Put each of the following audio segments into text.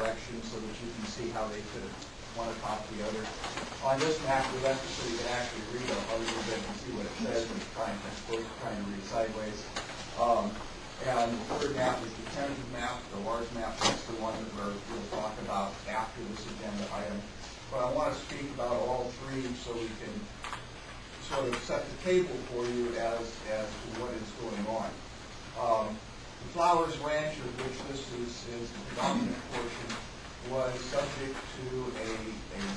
direction so that you can see how they fit one atop the other. On this map, we left it so you can actually read a little bit and see what it says. I'm trying to read sideways. And the third map is the tentative map. The large map is the one that we'll talk about after this agenda item. But I want to speak about all three so we can sort of set the table for you as to what is going on. The Flowers Ranch, of which this is the predominant portion, was subject to a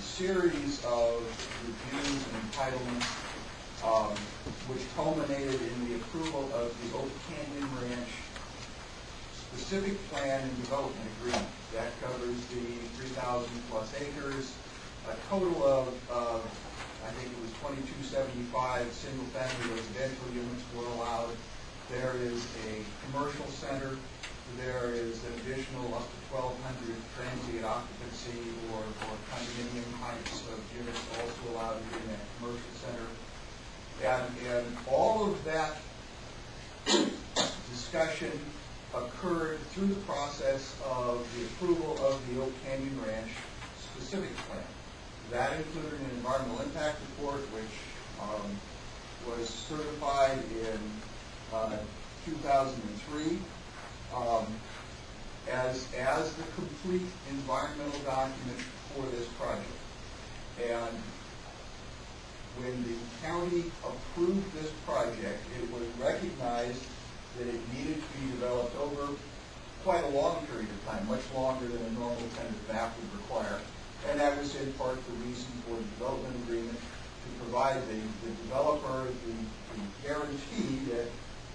series of reviews and entitlements, which culminated in the approval of the Oak Canyon Ranch specific plan and development agreement. That covers the 3,000 plus acres, a total of I think it was 2275 single-family residential units were allowed. There is a commercial center. There is an additional up to 1,200 transient occupancy or condominium types of units also allowed in that commercial center. And all of that discussion occurred through the process of the approval of the Oak Canyon Ranch specific plan. That included an environmental impact report, which was certified in 2003 as the complete environmental document for this project. And when the county approved this project, it was recognized that it needed to be developed over quite a long period of time, much longer than a normal tentative map would require. And that was in part the reason for the development agreement, to provide the developer the guarantee that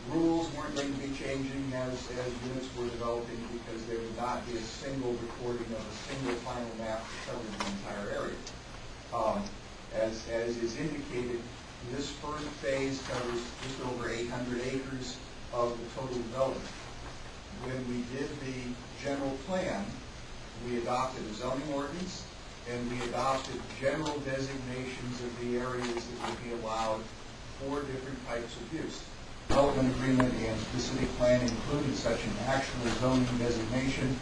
rules weren't going to be changing as units were developing, because there would not be a single recording of a single final map that covered the entire area. As is indicated, this first phase covers just over 800 acres of the total development. When we did the general plan, we adopted a zoning ordinance, and we adopted general designations of the areas that would be allowed for different types of use. Development agreement and specific plan included such an actual zoning designation,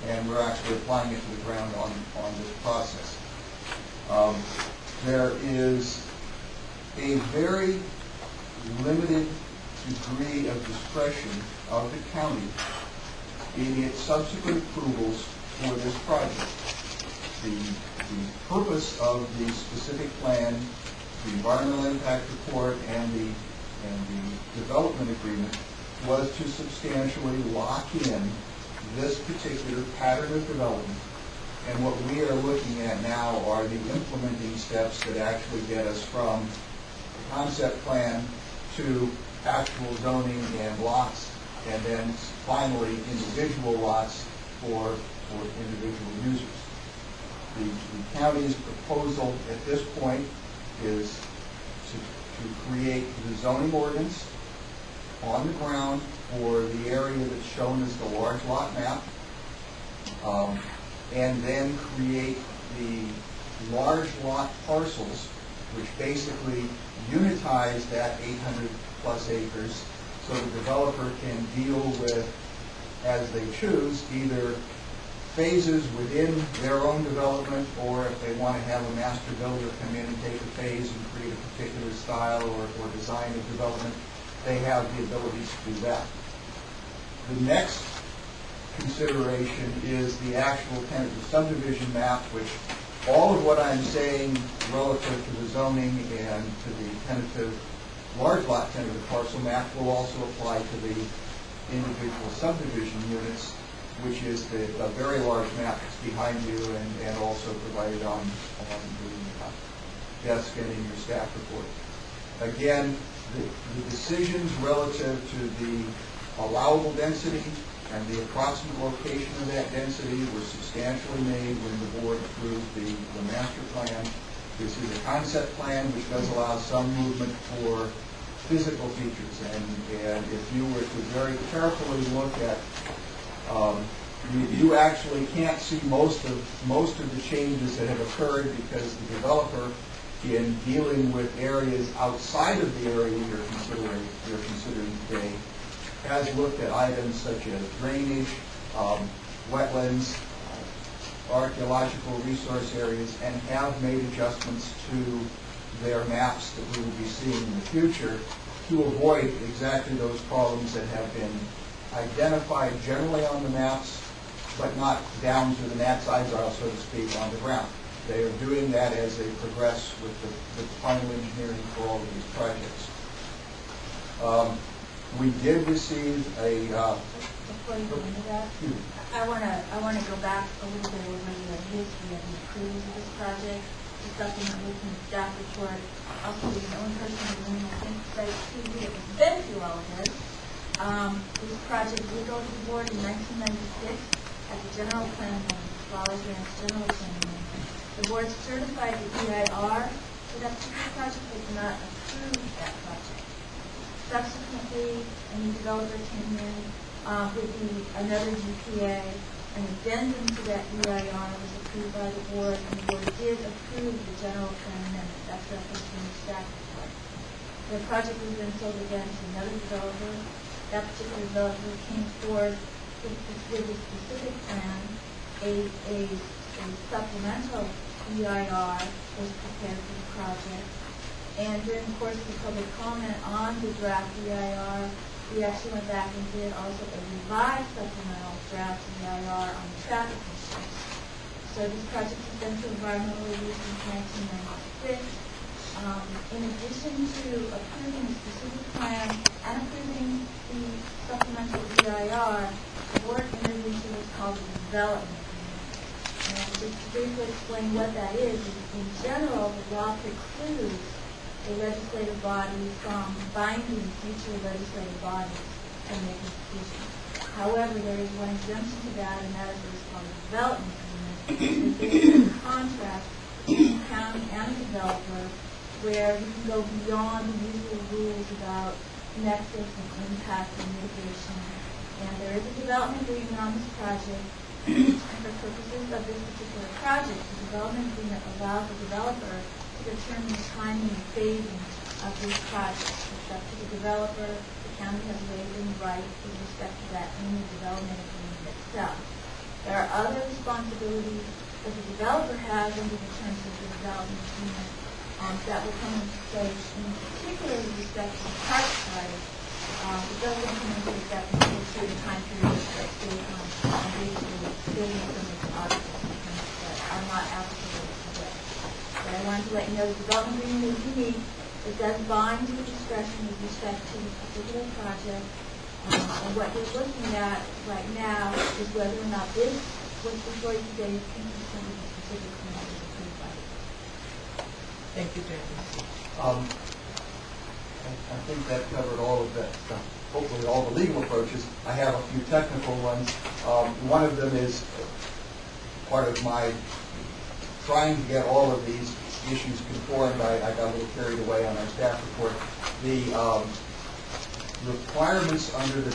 and we're actually applying it to the ground on this process. There is a very limited degree of discretion of the county in its subsequent approvals for this project. The purpose of the specific plan, the environmental impact report, and the development agreement was to substantially lock in this particular pattern of development. And what we are looking at now are the implementing steps that actually get us from the concept plan to actual zoning and lots, and then finally individual lots for individual users. The county's proposal at this point is to create the zoning ordinance on the ground for the area that's shown as the large lot map, and then create the large lot parcels, which basically unitize that 800 plus acres, so the developer can deal with, as they choose, either phases within their own development, or if they want to have a master builder come in and take a phase and create a particular style or design of development, they have the ability to do that. The next consideration is the actual tentative subdivision map, which all of what I'm saying relative to the zoning and to the tentative large lot tentative parcel map will also apply to the individual subdivision units, which is the very large map that's behind you and also provided on the desk and in your staff report. Again, the decisions relative to the allowable density and the approximate location of that density were substantially made when the board approved the master plan. This is a concept plan which does allow some movement for physical features, and if you were to very carefully look at, you actually can't see most of the changes that have occurred, because the developer, in dealing with areas outside of the area you're considering today, has looked at items such as drainage, wetlands, archaeological resource areas and have made adjustments to their maps that we will be seeing in the future to avoid exactly those problems that have been identified generally on the maps, but not down to the gnat's eyebrow, so to speak, on the ground. They are doing that as they progress with the final engineering for all of these projects. We did receive a... Before you go into that, I want to go back a little bit over the history of the crews of this project, to supplement with the staff report. Also, the only person in the room I think that has been through all of this. This project did go to the board in 1996 at the general plan meeting, Flowers Ranch General Plan meeting. The board certified the EIR for that particular project, but did not approve that project. Subsequently, a new developer came in with another GPA. An addendum to that EIR was approved by the board, and the board did approve the general plan amendment. That's referenced in the staff report. The project was then sold again to another developer. That particular developer came forward with a specific plan. A supplemental EIR was prepared for the project. And during the course of the public comment on the draft EIR, we actually went back and did also a revised supplemental draft EIR on the traffic issues. So this project has been through environmental review since 1996. In addition to approving the specific plan and approving the supplemental EIR, the board entered into what's called the development agreement. And just to briefly explain what that is, in general, the law precludes the legislative body from binding future legislative bodies from making decisions. However, there is one exemption to that, and that is what's called a development agreement. It's a contract between the county and the developer where you can go beyond the usual rules about nexus and impact and mitigation. And there is a development agreement on this project. And for purposes of this particular project, the development agreement allows the developer to determine the timing and phasing of this project. It's up to the developer. The county has waived any right with respect to that in the development agreement itself. There are other responsibilities that the developer has under the terms of the development agreement that will come into place, in particular with respect to the park side. It doesn't come into effect until a certain time period that's based on basically building some of the articles that are not applicable to this. But I wanted to let you know the development agreement is unique. It does bind your discretion with respect to this particular project. And what you're looking at right now is whether or not this, what's before you today, is consistent with the specific plan that was approved by you. Thank you, James. I think that covered all of that, hopefully all the legal approaches. I have a few technical ones. One of them is part of my trying to get all of these issues conformed. I got a little carried away on our staff report. The requirements under the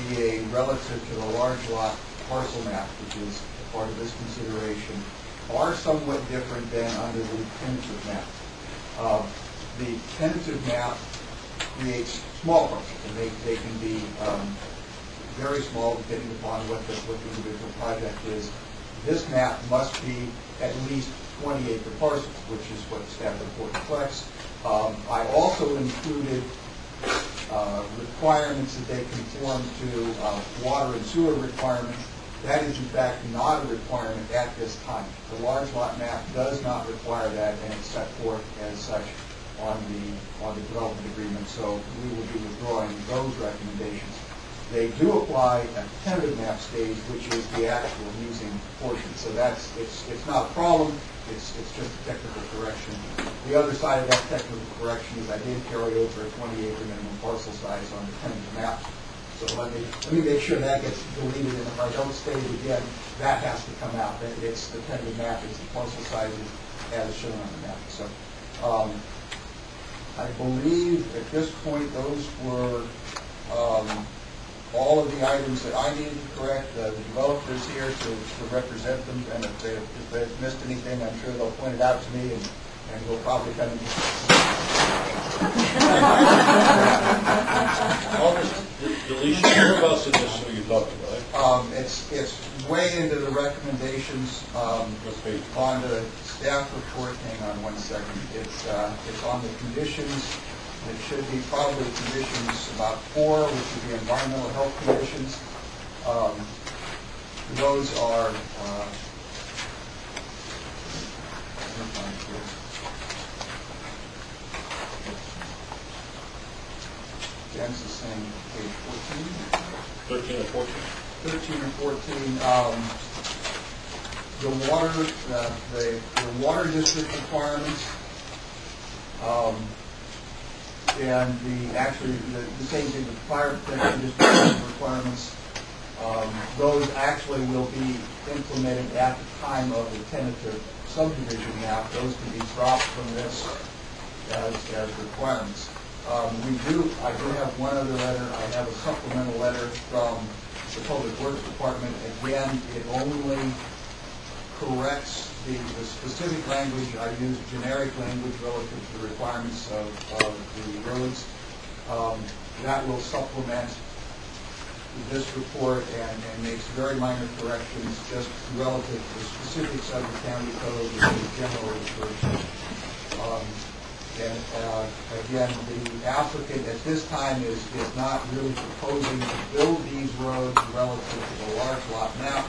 DA relative to the large lot parcel map, which is part of this consideration, are somewhat different than under the tentative map. The tentative map creates small parcels, and they can be very small depending upon what the individual project is. This map must be at least 20-acre parcels, which is what the staff report reflects. I also included requirements that they conform to water and sewer requirements. That is, in fact, not a requirement at this time. The large lot map does not require that, and it's set forth as such on the development agreement. So we will be withdrawing those recommendations. They do apply at the tentative map stage, which is the actual using portion. So it's not a problem. It's just a technical correction. The other side of that technical correction is I did carry over a 20-acre minimum parcel size on the tentative map. So let me make sure that gets deleted, and if I don't state it again, that has to come out. It's the tentative map, it's the parcel sizes as shown on the map. So I believe at this point those were all of the items that I needed to correct. The developers here to represent them, and if they've missed anything, I'm sure they'll point it out to me, and we'll probably come in. All this deletion, whereabouts in this are you talking about? It's way into the recommendations on the staff report. Hang on one second. It's on the conditions. It should be probably conditions about 4, which would be environmental health conditions. Those are Dan's the same, page 14. 13 or 14? 13 or 14. The water district requirements, and the same thing, the fire protection district requirements. Those actually will be implemented at the time of the tentative subdivision map. Those can be dropped from this as requirements. I do have one other letter. I have a supplemental letter from the Public Works Department. Again, it only corrects the specific language. I use generic language relative to the requirements of the roads. That will supplement this report and makes very minor corrections just relative to the specifics of the county code, which is generally referred to. Again, the applicant at this time is not really proposing to build these roads relative to the large lot map.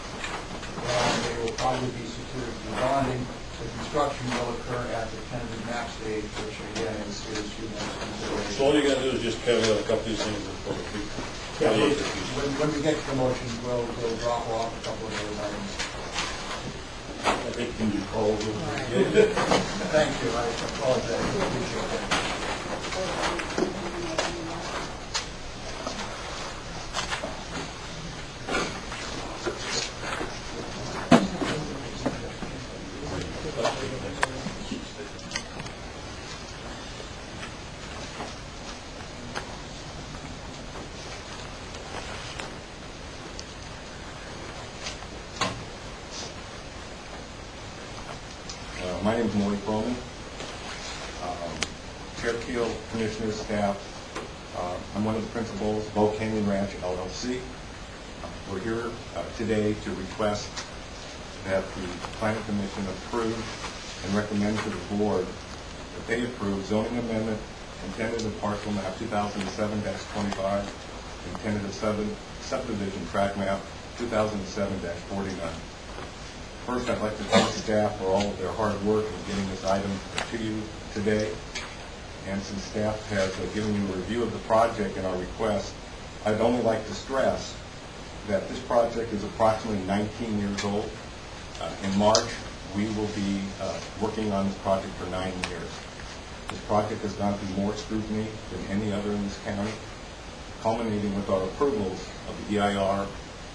They will probably be secured through bonding. The construction will occur at the tentative map stage, which again is consideration. So all you got to do is just carry out a couple of these things before the people. Yeah, when we get to the motion, we'll drop off a couple of those items. I think you can be called. Thank you. I apologize. I appreciate that. My name is Maury Cronin, Cherokee Commissioner staff. I'm one of the principals of Oak Canyon Ranch LLC. We're here today to request that the Planning Commission approve and recommend to the board that they approve zoning amendment and tentative parcel map 2007-25 and tentative subdivision tract map 2007-49. First, I'd like to thank staff for all of their hard work in getting this item to you today. And since staff has given you a review of the project and our request, I'd only like to stress that this project is approximately 19 years old. In March, we will be working on this project for 9 years. This project has gone through more scrutiny than any other in this county, culminating with our approvals of the EIR,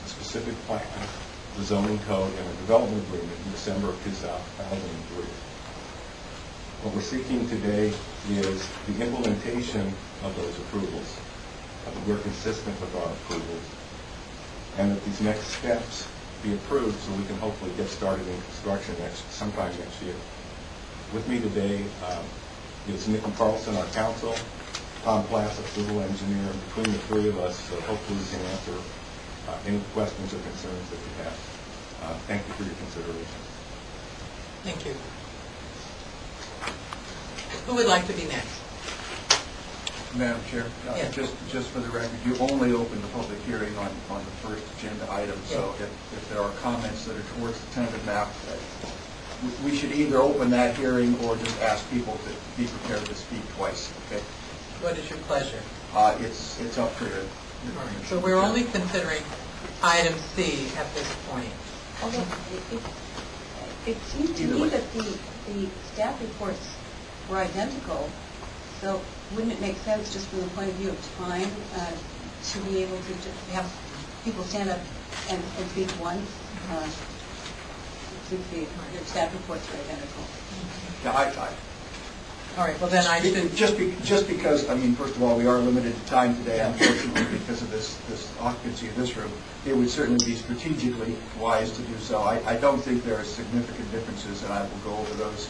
the specific plan, the zoning code, and a development agreement in December of 2003. What we're seeking today is the implementation of those approvals, that we're consistent with our approvals, and that these next steps be approved so we can hopefully get started in construction sometime next year. With me today is Nikki Carlson, our counsel, Tom Plass, a civil engineer, and between the three of us, hopefully we can answer any questions or concerns that you have. Thank you for your consideration. Thank you. Who would like to be next? Madam Chair, Yes. just for the record, you only opened the public hearing on the first agenda item, so if there are comments that are towards the tentative map, we should either open that hearing or just ask people to be prepared to speak twice, okay? What is your pleasure? It's up to you. So we're only considering item C at this point. Although it seems to me that the staff reports were identical, so wouldn't it make sense, just from the point of view of time, to be able to just have people stand up and speak once, since the staff reports are identical? Yeah, All right, well then I should... Just because, I mean, first of all, we are limited to time today, unfortunately, because of this occupancy of this room. It would certainly be strategically wise to do so. I don't think there are significant differences, and I will go over those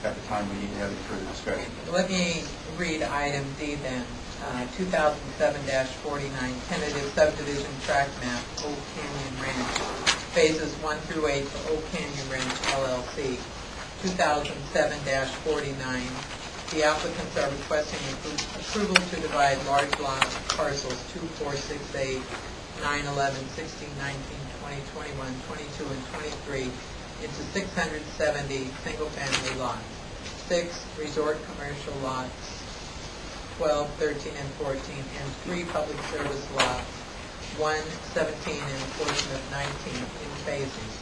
at the time we need to have any further discussion. Let me read item D then. 2007-49 tentative subdivision tract map, Old Canyon Ranch, phases 1 through 8 for Old Canyon Ranch LLC. 2007-49, the applicants are requesting approval to divide large lot parcels 2, 4, 6, 8, 9, 11, 16, 19, 20, 21, 22, and 23 into 670 single-family lots. 6 resort commercial lots, 12, 13, and 14, and 3 public service lots, 1, 17, and a portion of 19 in phases.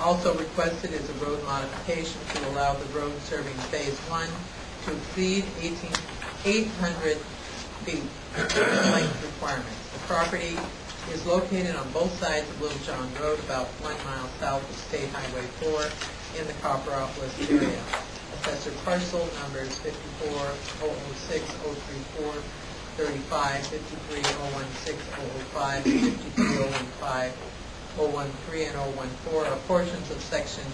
Also requested is a road modification to allow the road serving Phase 1 to exceed 800 feet length requirements. The property is located on both sides of Little John Road, about 1 mile south of State Highway 4 in the Copperopolis area. Assessor parcel numbers 54-006-034, 35, 53-016-005, 53-015, 013, and 014 are portions of section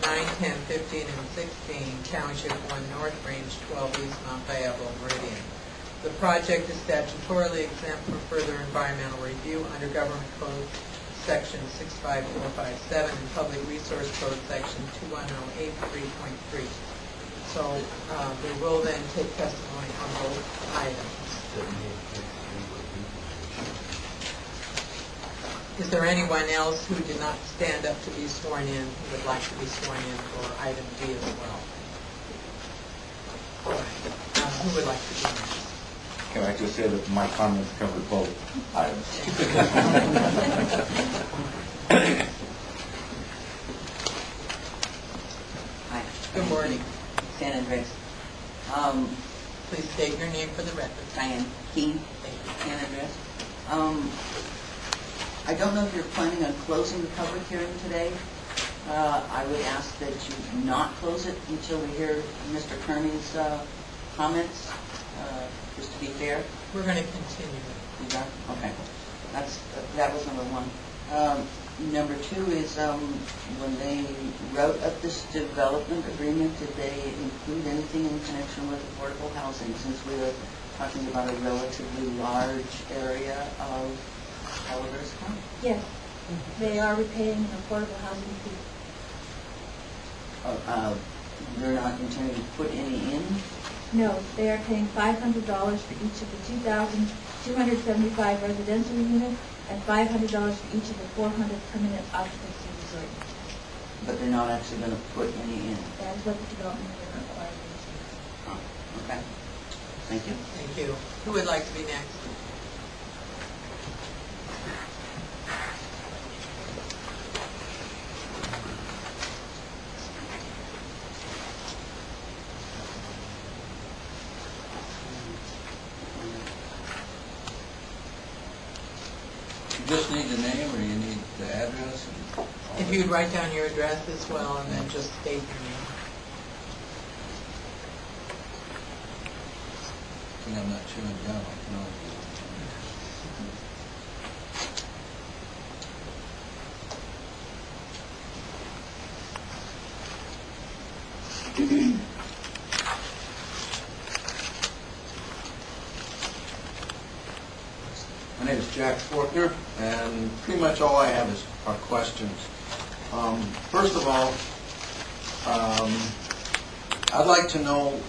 9, 10, 15, and 16, Township 1 North, Range 12 East, Mount Diablo Meridian. The project is statutorily exempt from further environmental review under Government Code Section 65457 and Public Resource Code Section 21083.3. So we will then take testimony on both items. Is there anyone else who did not stand up to be sworn in who would like to be sworn in for item D as well? Who would like to be next? Can I just say that my comments covered both items? Hi. Good morning. San Andres. Please state your name for the record. Diane King, Thank you. San Andres. I don't know if you're planning on closing the public hearing today. I would ask that you not close it until we hear Mr. Kearney's comments, just to be fair. We're going to continue. Okay. That was number one. Number two is when they wrote up this development agreement, did they include anything in connection with affordable housing, since we are talking about a relatively large area of Calaveras County? Yes, they are repaying an affordable housing fee. They're not intending to put any in? No, they are paying $500 for each of the 2,275 residential units and $500 for each of the 400 permanent occupancy resort units. But they're not actually going to put any in? That is what the development agreement requires. Oh, okay. Thank you. Thank you. Who would like to be next? You just need the name, or you need the address? If you'd write down your address as well, and then just state your name. I think I'm not chewing gum, I can always My name is Jack Fortner, and pretty much all I have are questions. First of all, I'd like to know,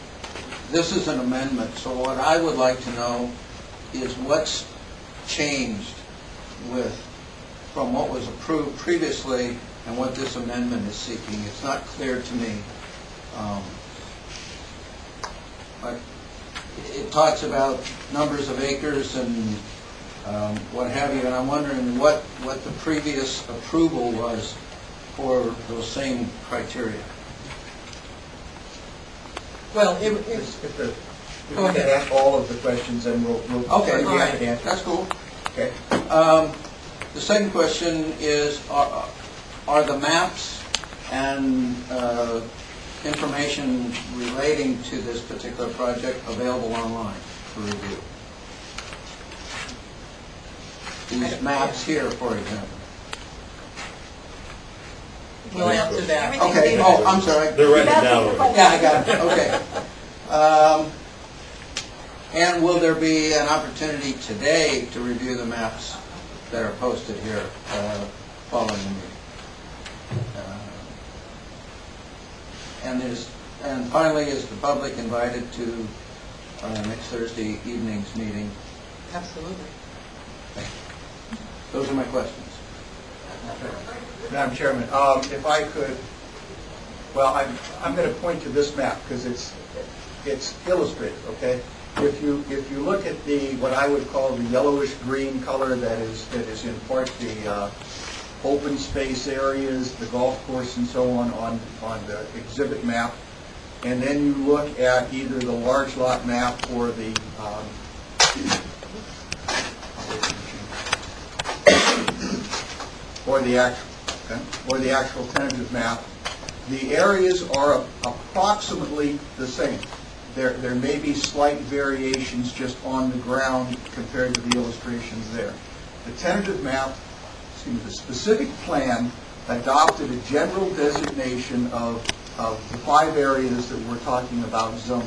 this is an amendment, so what I would like to know is what's changed from what was approved previously and what this amendment is seeking. It's not clear to me. But it talks about numbers of acres and what have you, and I'm wondering what the previous approval was for those same criteria. Well, If Go we can ahead. ask all of the questions, then we'll Okay, be all happy to right. answer. That's cool. Okay. The second question is, are the maps and information relating to this particular project available online for review? These maps here, for example. We'll answer that. Okay, oh, I'm sorry. They're writing it down already. Yeah, I got it, okay. And will there be an opportunity today to review the maps that are posted here following the meeting? And finally, is the public invited to next Thursday evening's meeting? Absolutely. Those are my questions. Madam Chairman, if I could, well, I'm going to point to this map because it's illustrative, okay? If you look at the, what I would call the yellowish green color that is in part the open space areas, the golf course and so on the exhibit map, and then you look at either the large lot map or the actual tentative map, the areas are approximately the same. There may be slight variations just on the ground compared to the illustrations there. The tentative map, the specific plan adopted a general designation of the 5 areas that we're talking about zoning: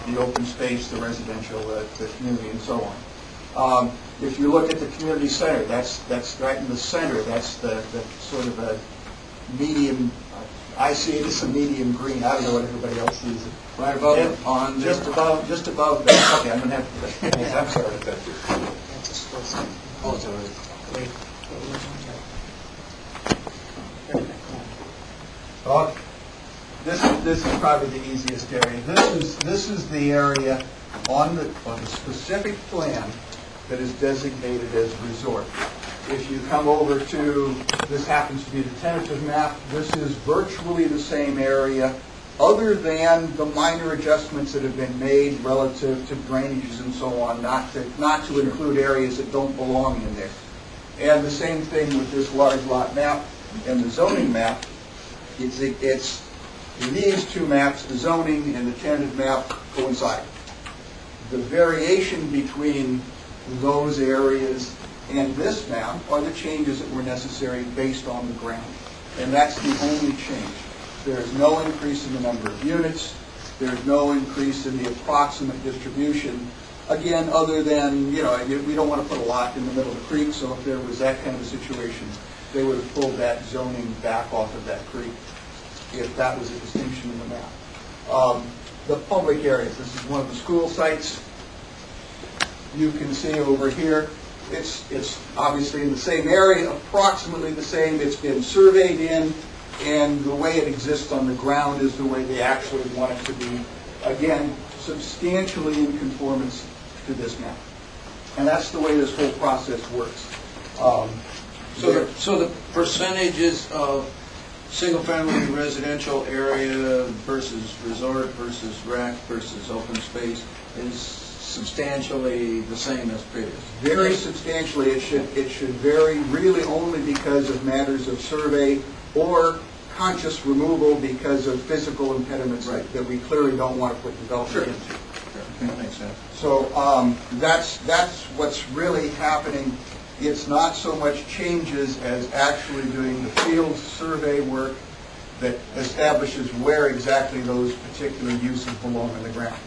the open space, the residential, the community, and so on. If you look at the community center, that's right in the center. That's the sort of a medium. I see it as a medium green. I don't know what everybody else sees it. Right above the pond. Just above that. Okay, I'm going to have to. I'm sorry. Oh, it's all right. This is probably the easiest area. This is the area on the specific plan that is designated as resort. If you come over to, this happens to be the tentative map, this is virtually the same area, other than the minor adjustments that have been made relative to drainages and so on, not to include areas that don't belong in there. And the same thing with this large lot map and the zoning map. It's in these 2 maps, the zoning and the tentative map coincide. The variation between those areas and this map are the changes that were necessary based on the ground. And that's the only change. There's no increase in the number of units. There's no increase in the approximate distribution. Again, other than, we don't want to put a lot in the middle of the creek, so if there was that kind of a situation, they would have pulled that zoning back off of that creek if that was a distinction in the map. The public areas, this is one of the school sites. You can see over here, it's obviously in the same area, approximately the same. It's been surveyed in, and the way it exists on the ground is the way they actually want it to be. Again, substantially in conformance to this map. And that's the way this whole process works. So the percentages of single-family residential area versus resort versus rec versus open space is substantially the same as previous? Very substantially. It should vary really only because of matters of survey or conscious removal because of physical impediments that we clearly don't want to put development into. That makes sense. So that's what's really happening. It's not so much changes as actually doing the field survey work that establishes where exactly those particular uses belong in the ground.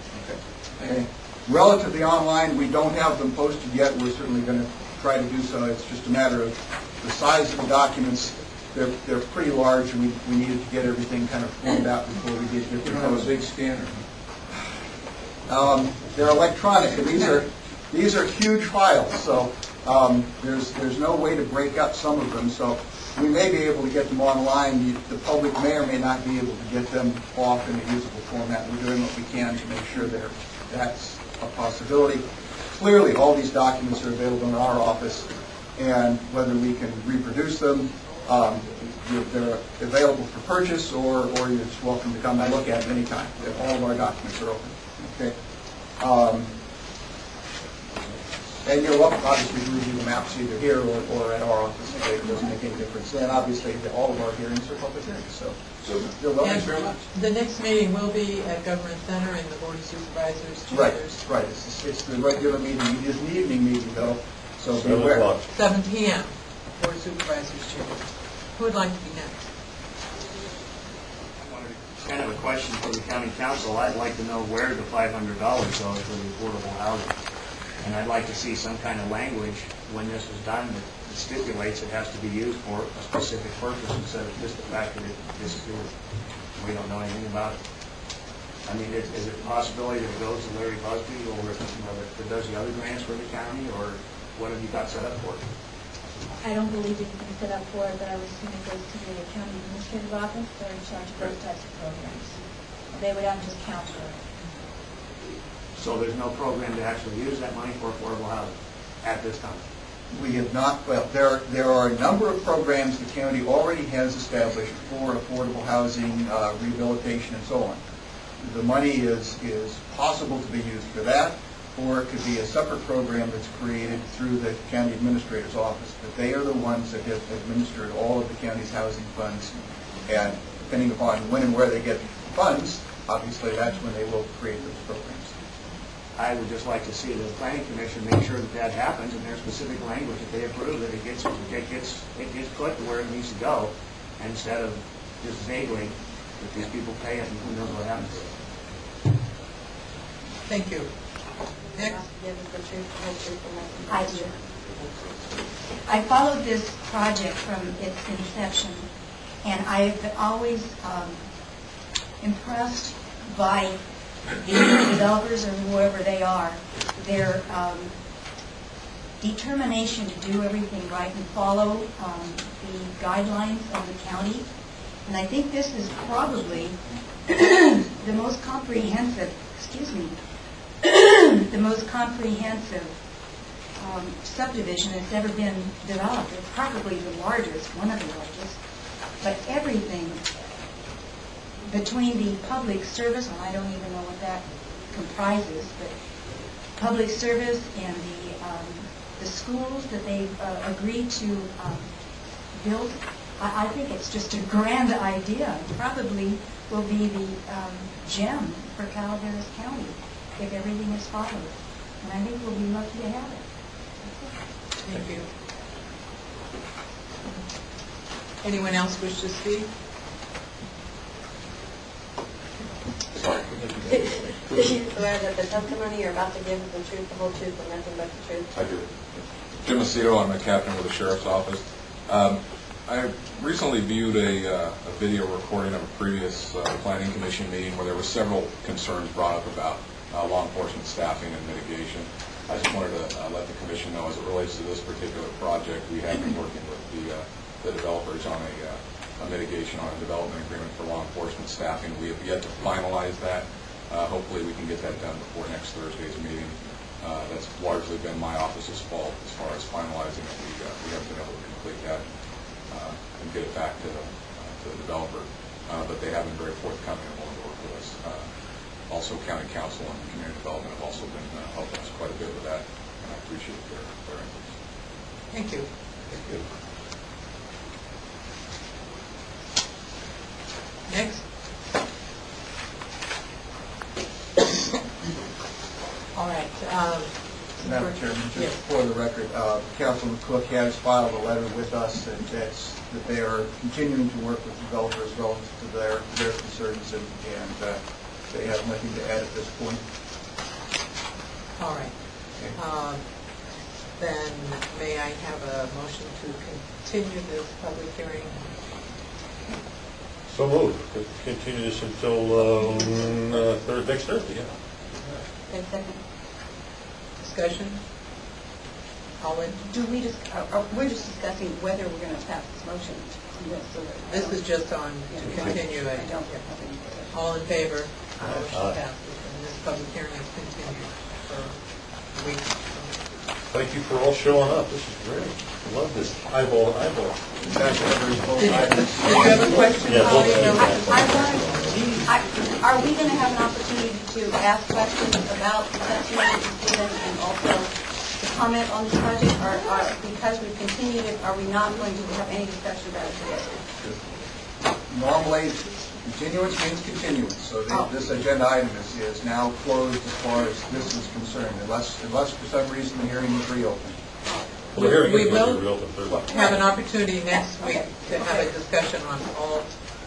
Okay. Relatively online, we don't have them posted yet. We're certainly going to try to do so. It's just a matter of the size of the documents. They're pretty large, and we needed to get everything kind of formed out before we get here. You don't have a big scanner. They're electronic, and these are huge files. So there's no way to break up some of them. So we may be able to get them online. The public may or may not be able to get them off in a usable format. We're doing what we can to make sure that's a possibility. Clearly, all these documents are available in our office, and whether we can reproduce them, they're available for purchase, or you're just welcome to come and look at them anytime. All of our documents are open. Okay. And you're welcome, obviously, to review the maps either here or at our office. It doesn't make any difference. And obviously, all of our hearings are public hearings. So you're welcome. Thanks very much. The next meeting will be at Government Center in the Board of Supervisors chambers. Right. It's the regular meeting. It is an evening meeting, though. So 7 beware. o'clock. 7 p.m. Board of Supervisors chambers. Who would like to be next? Kind of a question for the county council. I'd like to know where the $500 goes for the affordable housing. And I'd like to see some kind of language when this is done that stipulates it has to be used for a specific purpose instead of just the fact that it disappeared. We don't know anything about it. I mean, is it a possibility that it goes to Larry Busby or that does the other grants for the county, or what have you got set up for it? I don't believe it can be set up for it, but I would assume it goes to the county administrative office. They're in charge of those types of programs. They would have just counter it. So there's no program to actually use that money for affordable housing at this time? We have not, well, there are a number of programs the county already has established for affordable housing, rehabilitation, and so on. The money is possible to be used for that, or it could be a separate program that's created through the county administrator's office. But they are the ones that have administered all of the county's housing funds, and depending upon when and where they get funds, obviously that's when they will create those programs. I would just like to see the planning commission make sure that that happens, and there's specific language that they approve that it gets put to where it needs to go, instead of just vaguely that these people pay it and who knows what happens to it. Thank you. Next. I do. I followed this project from its inception, and I've been always impressed by the developers or whoever they are, their determination to do everything right and follow the guidelines of the county. And I think this is probably the most comprehensive, the most comprehensive subdivision that's ever been developed. It's probably the largest, one of the largest, but everything between the public service, and I don't even know what that comprises, but public service and the schools that they've agreed to build, I think it's just a grand idea. It probably will be the gem for Calaveras County if everything is followed. And I think we'll be lucky to have it. Thank you. Anyone else wish to speak? Do you swear that the testimony you're about to give is the truth, the whole truth, and nothing but the truth? I do. Jim Aceto, I'm a captain with the Sheriff's Office. I recently viewed a video recording of a previous Planning Commission meeting where there were several concerns brought up about law enforcement staffing and mitigation. I just wanted to let the Commission know, as it relates to this particular project, we have been working with the developers on a mitigation on a development agreement for law enforcement staffing. We have yet to finalize that. Hopefully we can get that done before next Thursday's meeting. That's largely been my office's fault as far as finalizing it. We haven't been able to complete that and get it back to the developer. But they have been very forthcoming and willing to work with us. Also, County Council and Community Development have also been helping us quite a bit with that, and I appreciate their interest. Thank you. Thank you. Next. All right. Madam Chairman, Yes. just for the record, Councilman Cook has filed a letter with us that they are continuing to work with developers relative to their concerns, and they have nothing to add at this point. All right. Then may I have a motion to continue this public hearing? So moved. Continue this until next Thursday, yeah. Okay, second. Discussion? All in? We're just discussing whether we're going to pass this motion. This is just on to continue it. I don't have any further. All in favor? Motion passes. And this public hearing is continued for a week. Thank you for all showing up. This is great. I love this eyeball to eyeball. Did you have a question, Yeah, Holly? Are we going to have an opportunity to ask questions about the testimony given and also to comment on this project? Or because we've continued it, are we not going to have any discussion about it today? Normally, continuance means continuance, so this agenda item is now closed as far as this is concerned, unless for some reason the hearing is reopened. Well, the hearing We is going to will be real to Thursday. have an opportunity next week to have a discussion on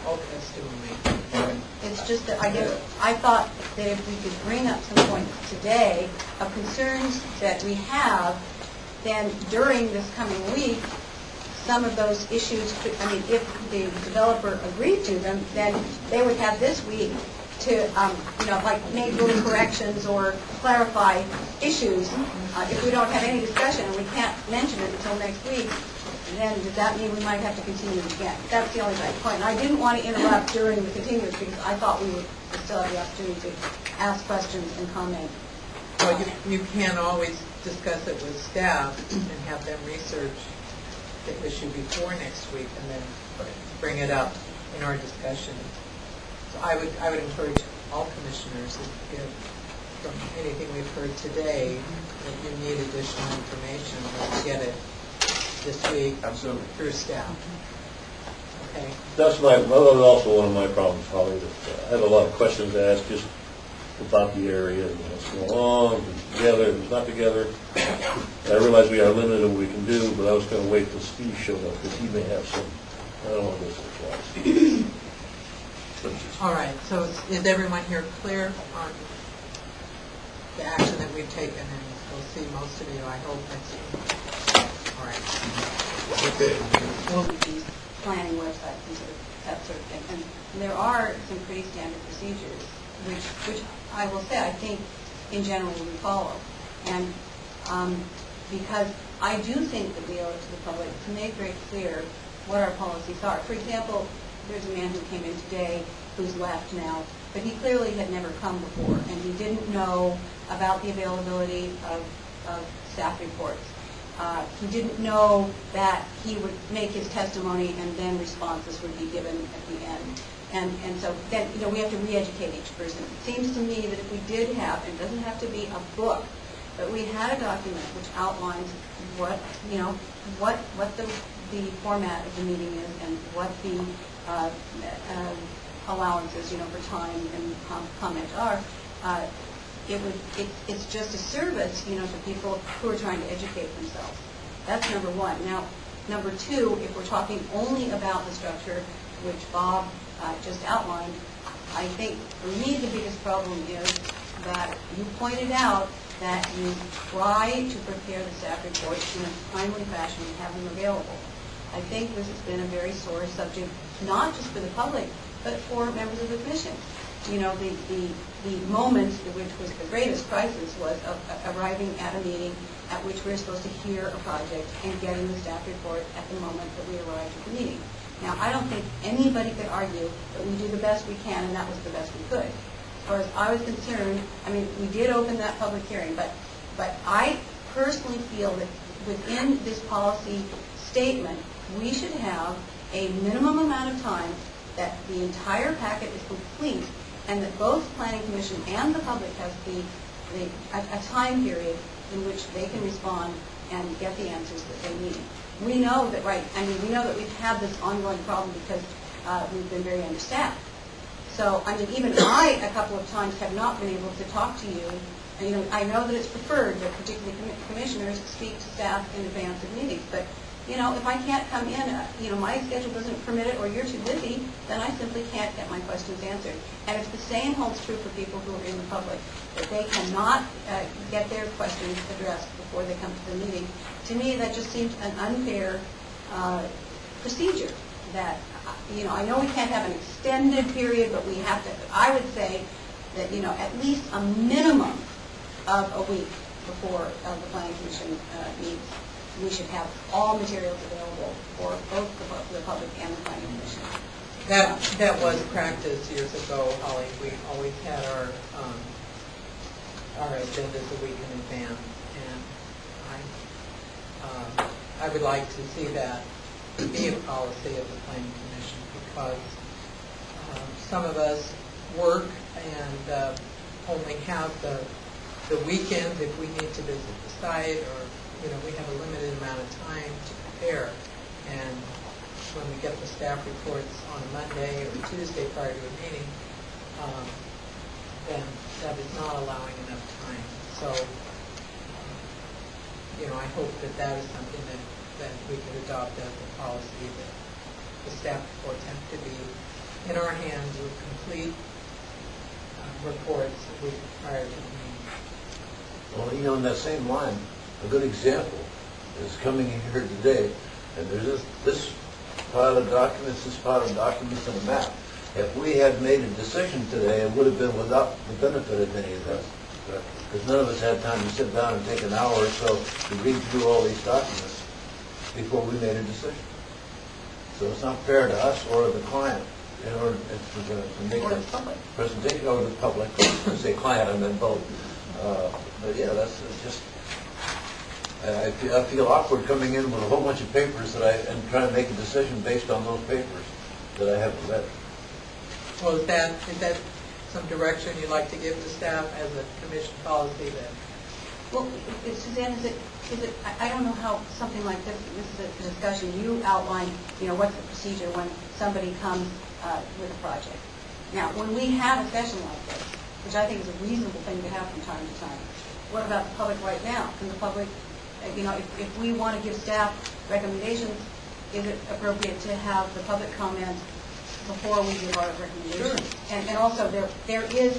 alternates to remain. It's just that I guess, I thought that if we could bring up some points today of concerns that we have, then during this coming week, some of those issues, I mean, if the developer agreed to them, then they would have this week to, like make little corrections or clarify issues. If we don't have any discussion and we can't mention it until next week, then does that mean we might have to continue again? That's the only point. And I didn't want to interrupt during the continuance because I thought we would still have the opportunity to ask questions and comment. Well, you can always discuss it with staff and have them research the issue before next week and then bring it up in our discussion. So I would encourage all commissioners, if from anything we've heard today, that you need additional information, let's get it this week. Absolutely. Through staff. Okay. That was also one of my problems, Holly, that I had a lot of questions to ask just about the area and what's going on, if it's together, if it's not together. I realize we are limited in what we can do, but I was going to wait till Steve showed up because he may have some, I don't want to miss it twice. All right, so is everyone here clear on the action that we've taken? And we'll see most of you, I hope, next week. All right. Okay. Well, these planning websites and that sort of thing. And there are some pretty standard procedures, which I will say I think in general we follow. And because I do think that we owe it to the public to make very clear what our policies are. For example, there's a man who came in today who's left now, but he clearly had never come before, and he didn't know about the availability of staff reports. He didn't know that he would make his testimony and then responses would be given at the end. And so then, we have to re-educate each person. It seems to me that if we did have, and it doesn't have to be a book, but we had a document which outlines what, what the format of the meeting is and what the allowances, for time and comment are, it's just a service, to people who are trying to educate themselves. That's number one. Now, number two, if we're talking only about the structure, which Bob just outlined, I think for me the biggest problem is that you pointed out that you try to prepare the staff reports in a timely fashion and have them available. I think this has been a very sore subject, not just for the public, but for members of the commission. The moment which was the greatest crisis was arriving at a meeting at which we were supposed to hear a project and getting the staff report at the moment that we arrived at the meeting. Now, I don't think anybody could argue that we do the best we can, and that was the best we could. As far as I was concerned, we did open that public hearing, but I personally feel that within this policy statement, we should have a minimum amount of time that the entire packet is complete, and that both the Planning Commission and the public has a time period in which they can respond and get the answers that they need. We know that, we know that we've had this ongoing problem because we've been very understaffed. So, even I, a couple of times, have not been able to talk to you. And, I know that it's preferred that particularly commissioners speak to staff in advance of meetings, but if I can't come in, my schedule doesn't permit it, or you're too busy, then I simply can't get my questions answered. And if the same holds true for people who are in the public, that they cannot get their questions addressed before they come to the meeting, to me that just seems an unfair procedure. That, I know we can't have an extended period, but we have to, I would say that, at least a minimum of a week before the Planning Commission meets, we should have all materials available for both the public and the Planning Commission. That was practice years ago, Holly. We always had our agendas a week in advance, and I would like to see that be a policy of the Planning Commission, because some of us work and only have the weekends if we need to visit the site, or we have a limited amount of time to prepare. And when we get the staff reports on a Monday or Tuesday prior to a meeting, then that is not allowing enough time. So, I hope that is something that we could adopt as a policy, that the staff reports have to be in our hands with complete reports prior to the meeting. Well, you know, in that same line, a good example is coming in here today, and there's this pile of documents, and a map. If we had made a decision today, it would have been without the benefit of any of this. Because none of us had time to sit down and take an hour or so to read through all these documents before we made a decision. So it's not fair to us or the client in order to make a presentation, or the public, or say client, I meant both. But yeah, that's just, I feel awkward coming in with a whole bunch of papers and trying to make a decision based on those papers that I haven't read. Well, is that some direction you'd like to give to staff as a commission policy then? Well, Suzanne, is it, I don't know how something like this is a discussion, you outlined, what's the procedure when somebody comes with a project. Now, when we have a session like this, which I think is a reasonable thing to have from time to time, what about the public right now? Can the public, if we want to give staff recommendations, is it appropriate to have the public comment before we give our recommendations? Sure. And also, there is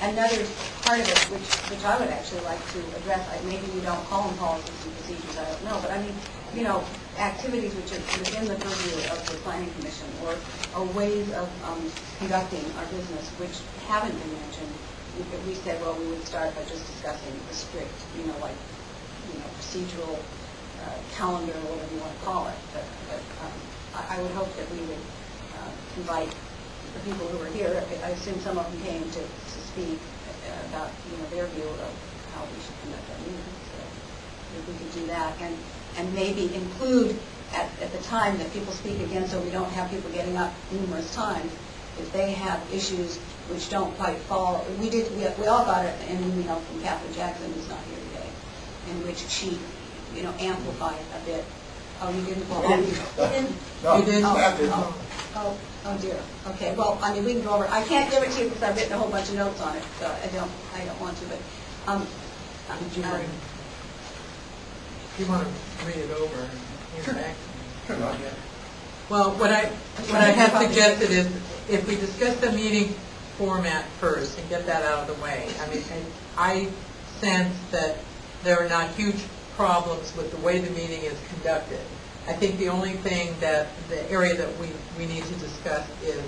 another part of it which I would actually like to address. Maybe you don't call them policies and procedures, I don't know, but I mean, activities which are within the purview of the planning commission, or ways of conducting our business which haven't been mentioned. If we said, well, we would start by just discussing the strict, procedural calendar, or whatever you want to call it. But I would hope that we would invite the people who are here. I assume some of them came to speak about their view of how we should conduct our meetings. So if we could do that, and maybe include at the time that people speak again, so we don't have people getting up numerous times, if they have issues which don't quite fall. We all got an email from Catherine Jackson, who's not here today, in which she amplified a bit. Oh, you didn't? No, you didn't. No, You didn't? Oh dear. Okay. Well, I mean, we can go over. I can't give it to you because I've written a whole bunch of notes on it, so I don't want to. But Did you bring? You want to read it over and hear back? Sure, not yet. Well, what I had suggested is if we discuss the meeting format first and get that out of the way. I mean, I sense that there are not huge problems with the way the meeting is conducted. I think the only thing that, the area that we need to discuss is,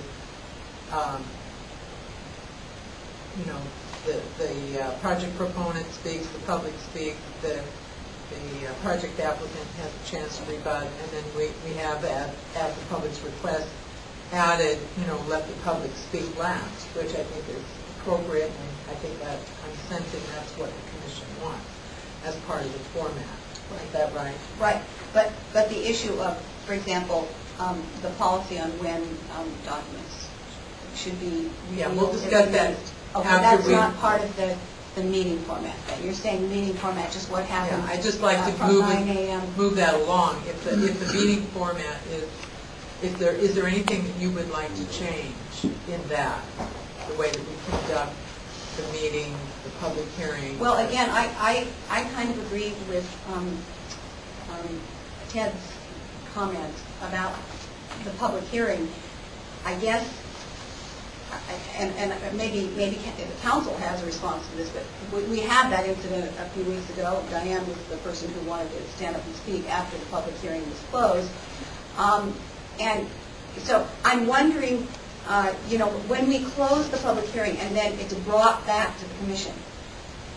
the project proponent speaks, the public speaks, the project applicant has a chance to rebut, and then we have, at the public's request, added, let the public speak last, which I think is appropriate, and I think that I'm sensing that's what the commission wants as part of the format. Is that right? right. But the issue of, for example, the policy on when documents should be. Yeah, we'll discuss that. Okay, that's not part of the meeting format. You're saying meeting format, just what happened. Yeah, I'd just like to from 9 a.m. move that along. If the meeting format is there anything that you would like to change in that, the way that we conduct the meeting, the public hearing? Well, again, I kind of agree with Ted's comment about the public hearing. I guess, and maybe the council has a response to this, but we had that incident a few weeks ago. Diane was the person who wanted to stand up and speak after the public hearing was closed. And so I'm wondering, when we close the public hearing and then it's brought back to the commission,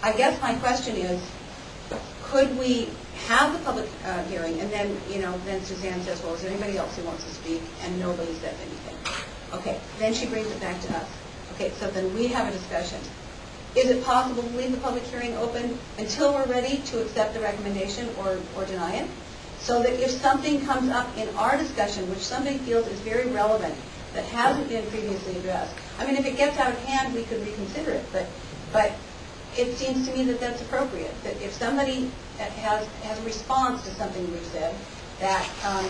I guess my question is, could we have the public hearing and then, then Suzanne says, well, is there anybody else who wants to speak? And nobody says anything. Okay, then she brings it back to us. Okay, so then we have a discussion. Is it possible to leave the public hearing open until we're ready to accept the recommendation or deny it? So that if something comes up in our discussion, which somebody feels is very relevant, that hasn't been previously addressed, I mean, if it gets out of hand, we could reconsider it, but it seems to me that that's appropriate, that if somebody has a response to something we've said that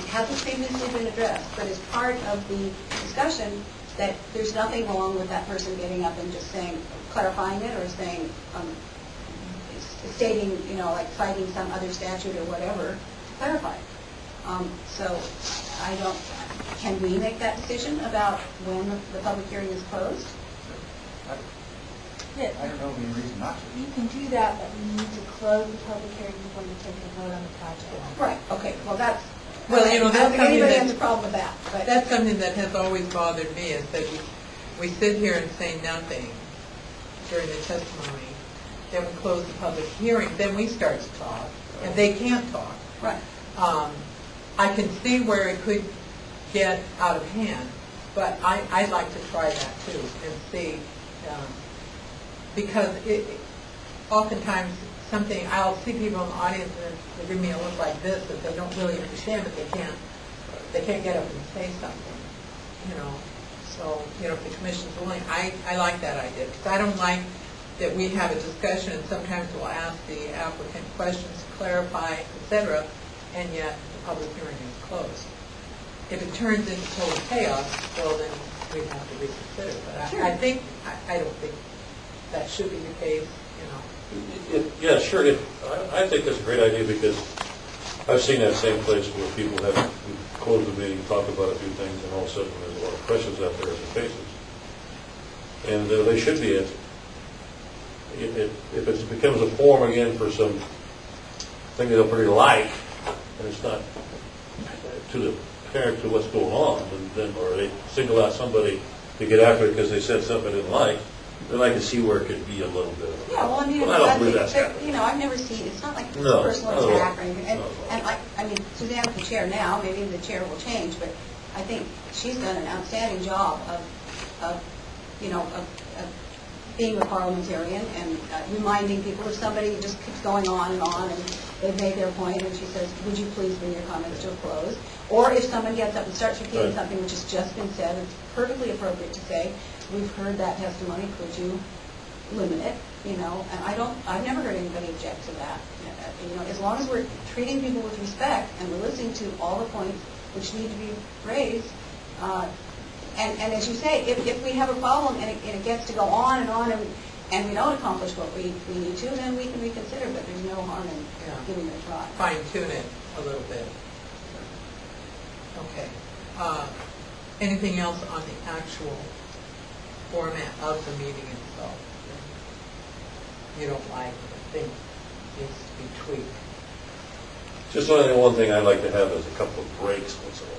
hasn't previously been addressed, but is part of the discussion, that there's nothing wrong with that person getting up and just saying, clarifying it, or saying, stating, like citing some other statute or whatever, clarify. So can we make that decision about when the public hearing is closed? Yeah, I don't know of any reason not to. you can do that, but you need to close the public hearing before you take a vote on the project. Right, okay, well, that's, Well, you know, I that's don't think something anybody that- has a problem with that, but. That's something that has always bothered me, is that we sit here and say nothing during the testimony, then we close the public hearing, then we start to talk, and they can't talk. Right. I can see where it could get out of hand, but I'd like to try that too and see, because oftentimes something, I'll see people in the audience and they give me a look like this that they don't really understand, but they can't get up and say something, you know. So, you know, if the commission's willing, I like that idea, because I don't like that we have a discussion and sometimes we'll ask the applicant questions to clarify, et cetera, and yet the public hearing is closed. If it turns into total chaos, well, then we'd have to reconsider. But I think, I don't think that should be the case, you know. Yeah, sure. I think that's a great idea because I've seen that same place where people have closed the meeting, talked about a few things, and all of a sudden there's a lot of questions out there in the faces. And they should be answered. If it becomes a forum again for some thing they don't really like, and it's not to the parent to what's going on, then or they single out somebody to get after it because they said something they didn't like, then I can see where it could be a little bit of. Yeah, well, I mean, I don't believe that's happening. you know, I've never seen, it's not like it's No, a personal not at all. attack or anything. Not at all. And like, I mean, Suzanne's the chair now, maybe the chair will change, but I think she's done an outstanding job of you know, of being a parliamentarian and reminding people if somebody just keeps going on and they've made their point and she says, would you please bring your comments to a close? Or if someone gets up and starts repeating Right. something which has just been said, it's perfectly appropriate to say, we've heard that testimony, could you limit it, you know? And I've never heard anybody object to that. You know, as long as we're treating people with respect and we're listening to all the points which need to be raised, and as you say, if we have a problem and it gets to go on and we don't accomplish what we need to, then we can reconsider, but there's no harm in giving it a try. Fine tune it a little bit. Okay. Anything else on the actual format of the meeting itself? You don't like, think needs to be tweaked? Just only one thing I'd like to have is a couple of breaks once in a while.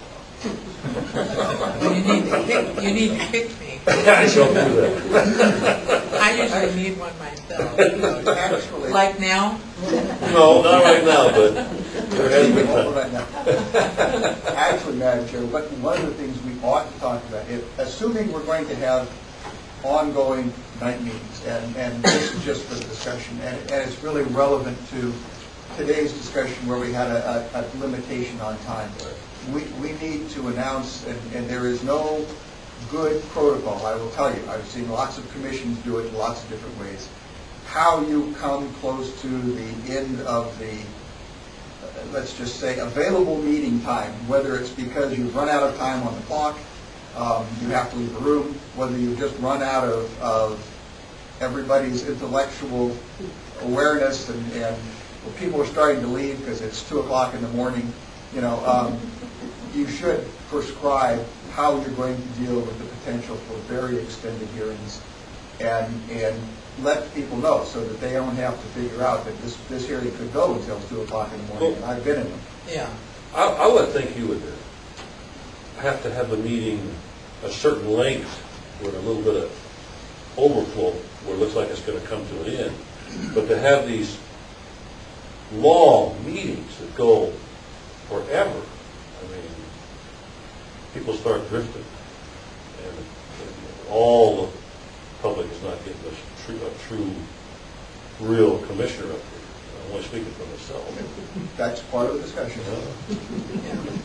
Well, you need to pick me. I shall do that. I usually need one myself. Actually, Like now? No, not right now, but there has been time. right now. Actually, Madam Chair, one of the things we ought to talk about, assuming we're going to have ongoing night meetings, and this is just for the discussion, and it's really relevant to today's discussion where we had a limitation on time. We need to announce, and there is no good protocol, I will tell you. I've seen lots of commissions do it in lots of different ways. How you come close to the end of the, let's just say, available meeting time, whether it's because you've run out of time on the clock, you have to leave the room, whether you've just run out of everybody's intellectual awareness and people are starting to leave because it's 2 o'clock in the morning, you know, you should prescribe how you're going to deal with the potential for very extended hearings and let people know so that they don't have to figure out that this hearing could go until 2 o'clock in the morning, and I've been in them. Yeah. I would think you would have to have the meeting a certain length with a little bit of overflow where it looks like it's going to come to an end. But to have these long meetings that go forever, I mean, people start drifting, and all the public is not getting a true, real commissioner up here. I'm only speaking for myself. That's part of the discussion.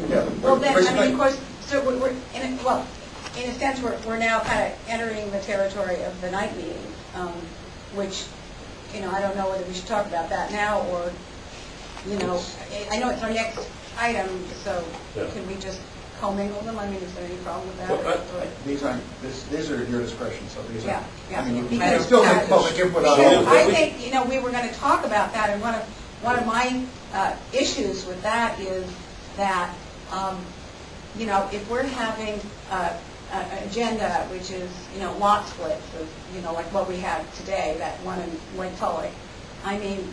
Yeah. Well, then, I mean, of course, so we're in a sense, we're now kind of entering the territory of the night meeting, which, you know, I don't know whether we should talk about that now or, you know, I know it's our next item, so Yeah. can we just commingle them? I mean, is there any problem with that? Well, These are your discretion, so these are, Yeah, yeah. I mean, you Because- can still get public input on Because all I of it. think, you know, we were going to talk about that, and one of my issues with that is that, you know, if we're having agenda, which is, lot splits of, like what we have today, that one in Lake Tulloch. I mean,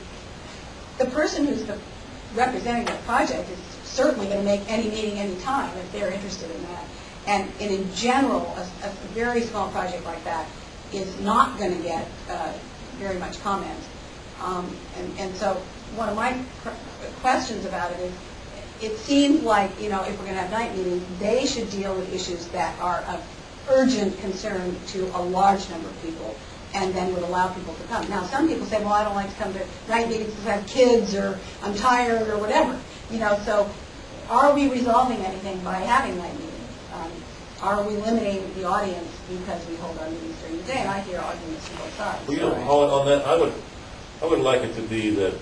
the person who's representing the project is certainly going to make any meeting any time if they're interested in that. And in general, a very small project like that is not going to get very much comment. And so one of my questions about it is, it seems like, if we're going to have night meetings, they should deal with issues that are of urgent concern to a large number of people, and then would allow people to come. Now, some people say, well, I don't like to come to night meetings because I have kids, or I'm tired, or whatever. So are we resolving anything by having night meetings? Are we limiting the audience because we hold our meetings during the day? And I hear arguments from both sides. Well, on that, I would like it to be that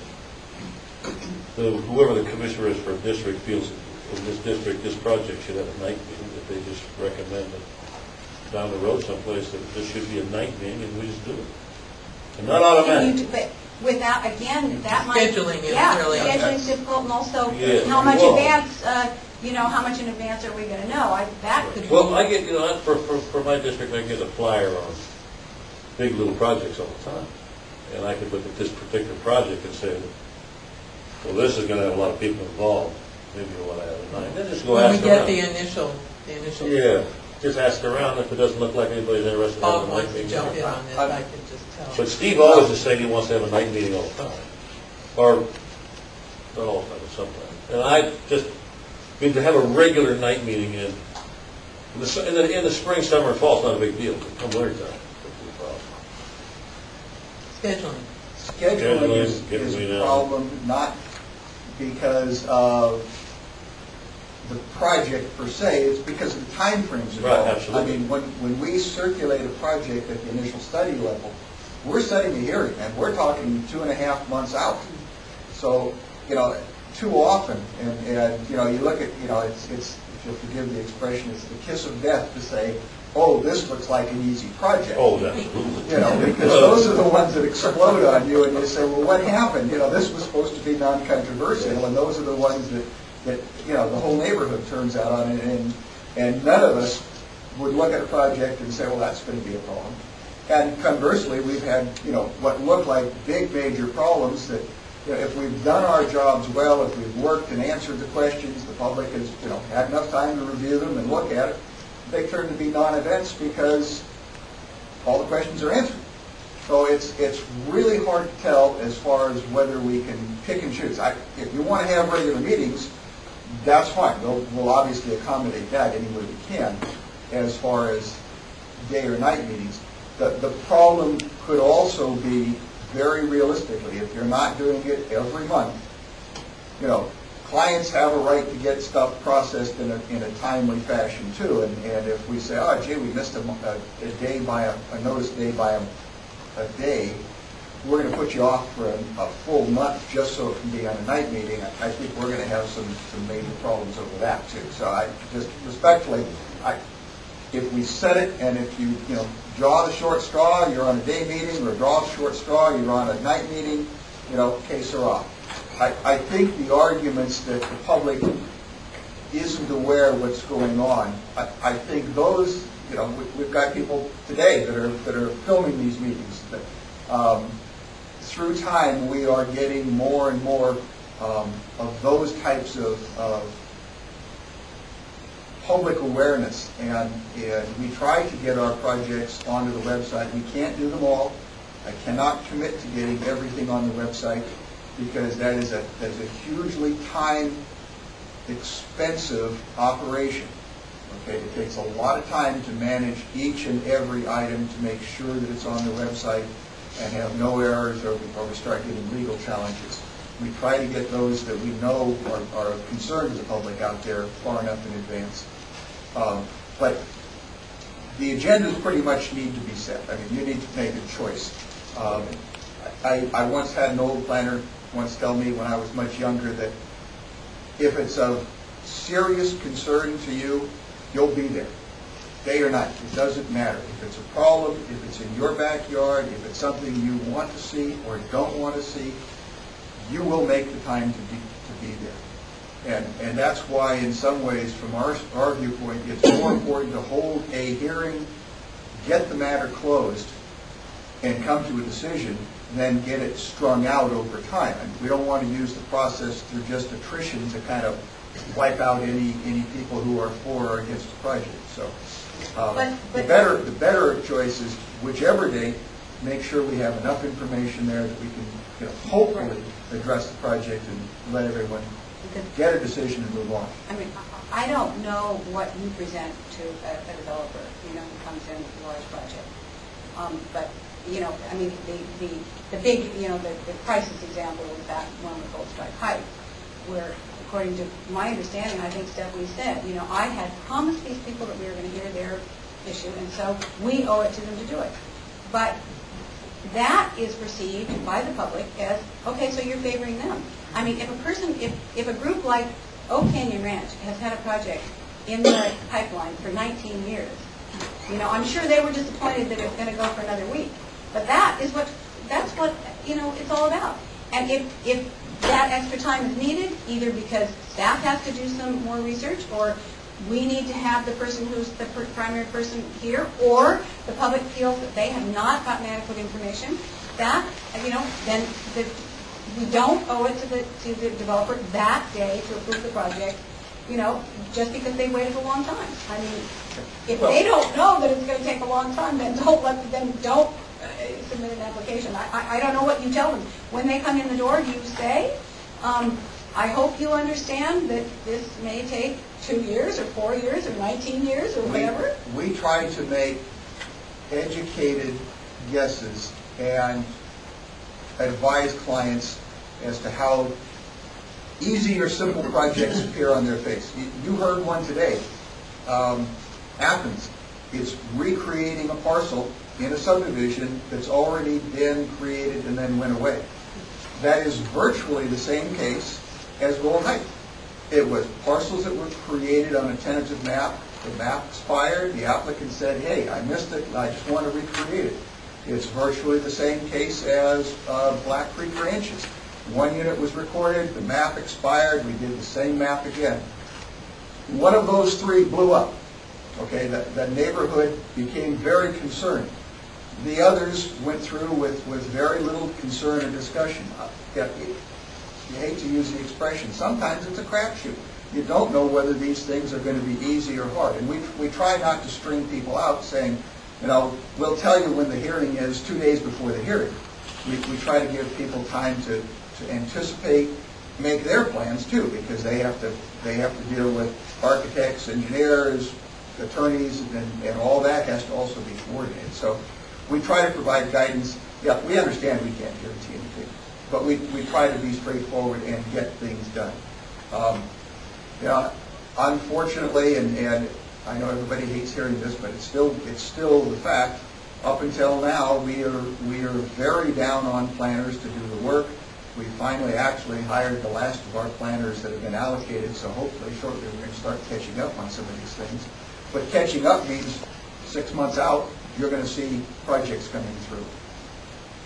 whoever the commissioner is for a district feels in this district, this project should have a night meeting, that they just recommend it down the road someplace that this should be a night meeting, and we just do it. And not automatic. But without, again, that might... Scheduling is yeah, really... scheduling's difficult, and also Yeah, how much well, advance, how much in advance are we going to know? That could be... Well, I get, for my district, I get a flyer on big little projects all the time. And I could look at this particular project and say, well, this is going to have a lot of people involved. Maybe you want to have a night. Then just go When ask we get around. the initial... Yeah, just ask around. If it doesn't look like anybody's interested in Bob having a wants night to meeting. jump in on this, I can just tell. But Steve always is saying he wants to have a night meeting all the time. Or, not all the time, but sometimes. And I just, to have a regular night meeting in the spring, summer, and fall, it's not a big deal. Come winter time, it's a problem. Scheduling. Scheduling is Scheduling, a problem, not because of the project per se, it's because of the timeframes involved. Right, absolutely. I mean, when we circulate a project at the initial study level, we're setting a hearing, and we're talking 2.5 months out. So, too often, and you look at, it's, if you'll forgive the expression, it's the kiss of death to say, oh, this looks like an easy project. Oh, absolutely. Because those are the ones that explode on you, and you say, well, what happened? This was supposed to be non-controversial, and those are the ones that the whole neighborhood turns out on, and none of us would look at a project and say, well, that's going to be a problem. And conversely, we've had, what look like big major problems that, if we've done our jobs well, if we've worked and answered the questions, the public has, had enough time to review them and look at it, they turn to be non-events because all the questions are answered. So it's really hard to tell as far as whether we can pick and choose. If you want to have regular meetings, that's fine. We'll obviously accommodate that any way we can as far as day or night meetings. The problem could also be, very realistically, if you're not doing it every month, clients have a right to get stuff processed in a timely fashion too. And if we say, oh, gee, we missed a day by a notice day by a day, we're going to put you off for a full month just so it can be on a night meeting. I think we're going to have some major problems over that too. So I just respectfully, if we set it, and if you draw the short straw, you're on a day meeting, or draw the short straw, you're on a night meeting, case are off. I think the arguments that the public isn't aware of what's going on, I think those, we've got people today that are filming these meetings. That, through time, we are getting more and more of those types of public awareness, and we try to get our projects onto the website. We can't do them all. I cannot commit to getting everything on the website because that is a hugely time-expensive operation. Okay, it takes a lot of time to manage each and every item to make sure that it's on the website and have no errors, or we start getting legal challenges. We try to get those that we know are of concern to the public out there far enough in advance. But the agendas pretty much need to be set. I mean, you need to make a choice. I once had an old planner once tell me when I was much younger that if it's of serious concern to you, you'll be there, day or night. It doesn't matter. If it's a problem, if it's in your backyard, if it's something you want to see or don't want to see, you will make the time to be there. And that's why, in some ways, from our viewpoint, it's more important to hold a hearing, get the matter closed, and come to a decision than get it strung out over time. And we don't want to use the process through just attrition to kind of wipe out any people who are for or against the project. So the better choice is whichever date, make sure we have enough information there that we can hopefully address the project and let everyone get a decision and move on. I mean, I don't know what you present to a developer, who comes in with a large project. But, I mean, the big, the crisis example is that one with Gold Strike Heights, where, according to my understanding, I think Stephanie said, I had promised these people that we were going to hear their issue, and so we owe it to them to do it. But that is perceived by the public as, okay, so you're favoring them. I mean, if a group like Oak Canyon Ranch has had a project in the pipeline for 19 years, I'm sure they were disappointed that it's going to go for another week. But that's what it's all about. And if that extra time is needed, either because staff has to do some more research, or we need to have the person who's the primary person here, or the public feels that they have not gotten adequate information, that, then we don't owe it to the developer that day to approve the project, just because they waited a long time. I mean, if they don't know that it's going to take a long time, then don't submit an application. I don't know what you tell them. When they come in the door, do you say, I hope you understand that this may take 2 years or 4 years or 19 years or whatever? We try to make educated guesses and advise clients as to how easy or simple projects appear on their face. You heard one today. Athens is recreating a parcel in a subdivision that's already been created and then went away. That is virtually the same case as Gold Heights. It was parcels that were created on a tentative map. The map expired. The applicant said, hey, I missed it. I just want to recreate it. It's virtually the same case as Black Creek Ranches. One unit was recorded. The map expired. We did the same map again. One of those three blew up. Okay, that neighborhood became very concerned. The others went through with very little concern or discussion. You hate to use the expression. Sometimes it's a crapshoot. You don't know whether these things are going to be easy or hard. And we try not to string people out saying, we'll tell you when the hearing is 2 days before the hearing. We try to give people time to anticipate, make their plans too, because they have to deal with architects, engineers, attorneys, and all that has to also be coordinated. So we try to provide guidance. Yeah, we understand we can't guarantee anything, but we try to be straightforward and get things done. Unfortunately, and I know everybody hates hearing this, but it's still the fact. Up until now, we are very down on planners to do the work. We finally actually hired the last of our planners that have been allocated, so hopefully shortly we're going to start catching up on some of these things. But catching up means 6 months out, you're going to see projects coming through,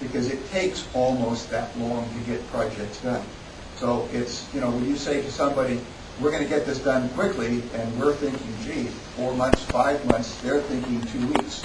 because it takes almost that long to get projects done. So it's, when you say to somebody, we're going to get this done quickly, and we're thinking, gee, 4 months, 5 months, they're thinking 2 weeks.